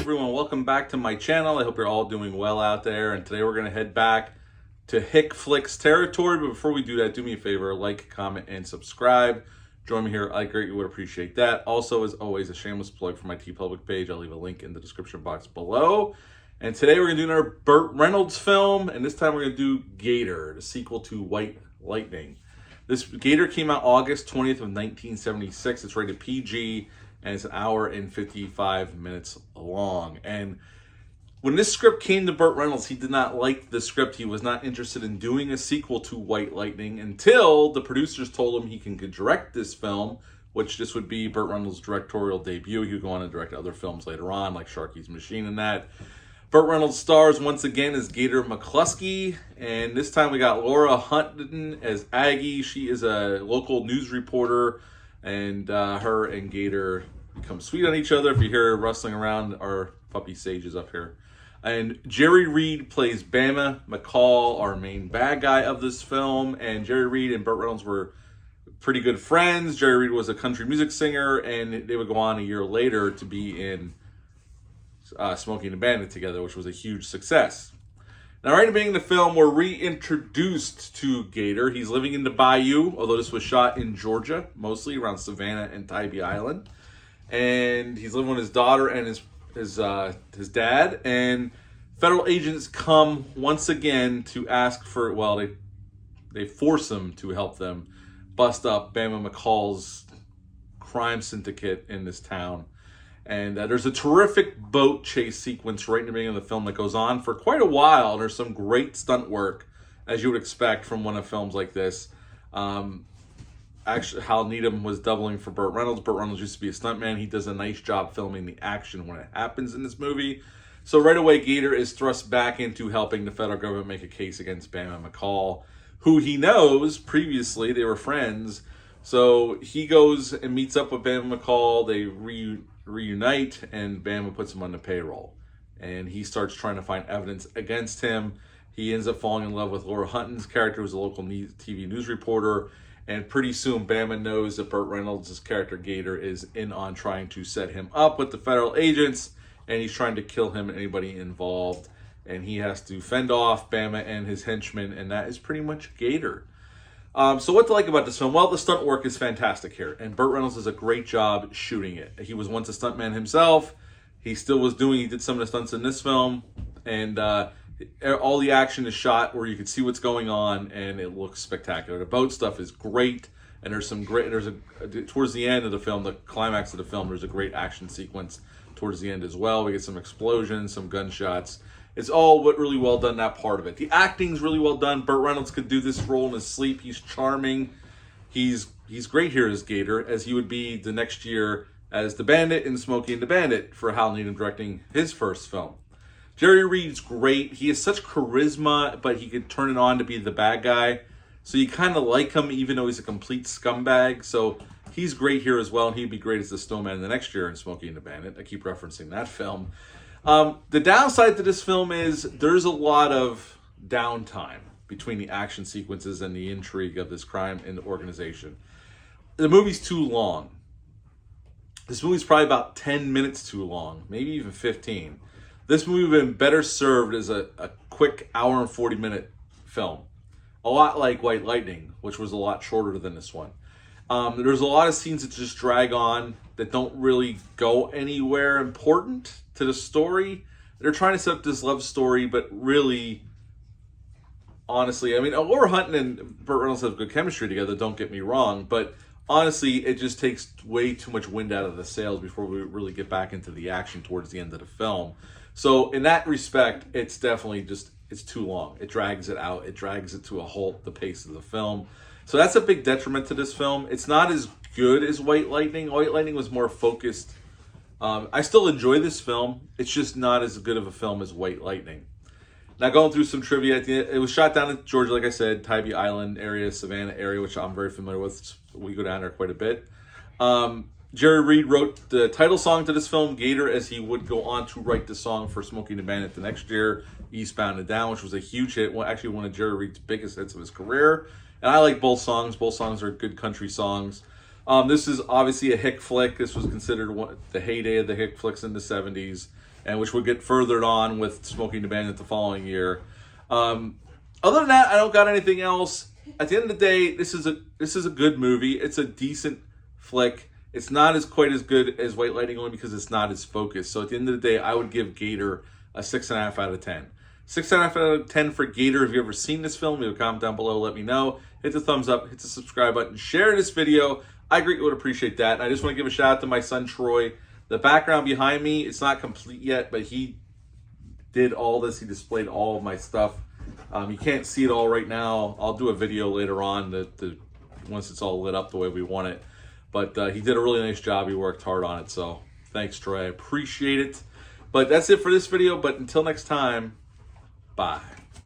everyone, welcome back to my channel. I hope you're all doing well out there, and today we're going to head back to Hick Flicks territory. But before we do that, do me a favor, like, comment, and subscribe. Join me here. I greatly would appreciate that. Also, as always, a shameless plug for my TeePublic page. I'll leave a link in the description box below. And today we're going to do another Burt Reynolds film, and this time we're going to do Gator, the sequel to White Lightning. This Gator came out August 20th of 1976. It's rated PG, and it's an hour and 55 minutes long. And when this script came to Burt Reynolds, he did not like the script. He was not interested in doing a sequel to White Lightning until the producers told him he can direct this film, which this would be Burt Reynolds' directorial debut. He would go on to direct other films later on, like Sharky's Machine and that. Burt Reynolds stars once again as Gator McCluskey, and this time we got Laura Hutton as Aggie. She is a local news reporter, and her and Gator become sweet on each other. If you hear her rustling around, our puppy Sage is up here. And Jerry Reed plays Bama McCall, our main bad guy of this film. And Jerry Reed and Burt Reynolds were pretty good friends. Jerry Reed was a country music singer, and they would go on a year later to be in Smokey and the Bandit together, which was a huge success. Now, right in the beginning of the film, we're reintroduced to Gator. He's living in the Bayou, although this was shot in Georgia, mostly around Savannah and Tybee Island. And he's living with his daughter and his dad. And federal agents come once again to ask for, well, they force him to help them bust up Bama McCall's crime syndicate in this town. And there's a terrific boat chase sequence right in the beginning of the film that goes on for quite a while. And there's some great stunt work, as you would expect from one of films like this. Actually, Hal Needham was doubling for Burt Reynolds. Burt Reynolds used to be a stuntman. He does a nice job filming the action when it happens in this movie. So right away, Gator is thrust back into helping the federal government make a case against Bama McCall, who he knows previously. They were friends. So he goes and meets up with Bama McCall. They reunite, and Bama puts him on the payroll. And he starts trying to find evidence against him. He ends up falling in love with Laura Hutton's character, who's a local TV news reporter. And pretty soon, Bama knows that Burt Reynolds' character, Gator, is in on trying to set him up with the federal agents, and he's trying to kill him and anybody involved. And he has to fend off Bama and his henchmen, and that is pretty much Gator. So what to like about this film? Well, the stunt work is fantastic here, and Burt Reynolds does a great job shooting it. He was once a stuntman himself. He did some of the stunts in this film, and all the action is shot where you can see what's going on, and it looks spectacular. The boat stuff is great, and towards the end of the film, the climax of the film, there's a great action sequence towards the end as well. We get some explosions, some gunshots. It's all really well done, that part of it. The acting's really well done. Burt Reynolds could do this role in his sleep. He's charming. He's great here as Gator, as he would be the next year as the Bandit in Smokey and the Bandit for Hal Needham directing his first film. Jerry Reed's great. He has such charisma, but he could turn it on to be the bad guy. So you kind of like him, even though he's a complete scumbag. So he's great here as well, and he'd be great as the Snowman the next year in Smokey and the Bandit. I keep referencing that film. The downside to this film is there's a lot of downtime between the action sequences and the intrigue of this crime and the organization. The movie's too long. This movie's probably about 10 minutes too long, maybe even 15. This movie would have been better served as a quick hour and 40-minute film. A lot like White Lightning, which was a lot shorter than this one. There's a lot of scenes that just drag on that don't really go anywhere important to the story. They're trying to set up this love story, but really, honestly, I mean, Laura Hutton and Burt Reynolds have good chemistry together, don't get me wrong, but honestly, it just takes way too much wind out of the sails before we really get back into the action towards the end of the film. So in that respect, it's definitely it's too long. It drags it out. It drags it to a halt, the pace of the film. So that's a big detriment to this film. It's not as good as White Lightning. White Lightning was more focused. I still enjoy this film. It's just not as good of a film as White Lightning. Now, going through some trivia, it was shot down in Georgia, like I said, Tybee Island area, Savannah area, which I'm very familiar with. We go down there quite a bit. Jerry Reed wrote the title song to this film, Gator, as he would go on to write the song for Smokey and the Bandit the next year, Eastbound and Down, which was a huge hit. Actually, one of Jerry Reed's biggest hits of his career. And I like both songs. Both songs are good country songs. This is obviously a Hick flick. This was considered the heyday of the Hick flicks in the 70s. and which would get furthered on with Smoking the Bandit the following year. Other than that, I don't got anything else. At the end of the day, this is a good movie. It's a decent flick. It's not as quite as good as White Lightning only because it's not as focused. So at the end of the day, I would give Gator a 6.5 out of 10. 6.5 out of 10 for Gator. If you've ever seen this film, leave a comment down below. Let me know. Hit the thumbs up. Hit the subscribe button. Share this video. I greatly would appreciate that. And I just want to give a shout out to my son, Troy. The background behind me, it's not complete yet, but he did all this. He displayed all of my stuff. You can't see it all right now. I'll do a video later on once it's all lit up the way we want it. But he did a really nice job. He worked hard on it. So thanks, Troy. I appreciate it. But that's it for this video. But until next time, bye.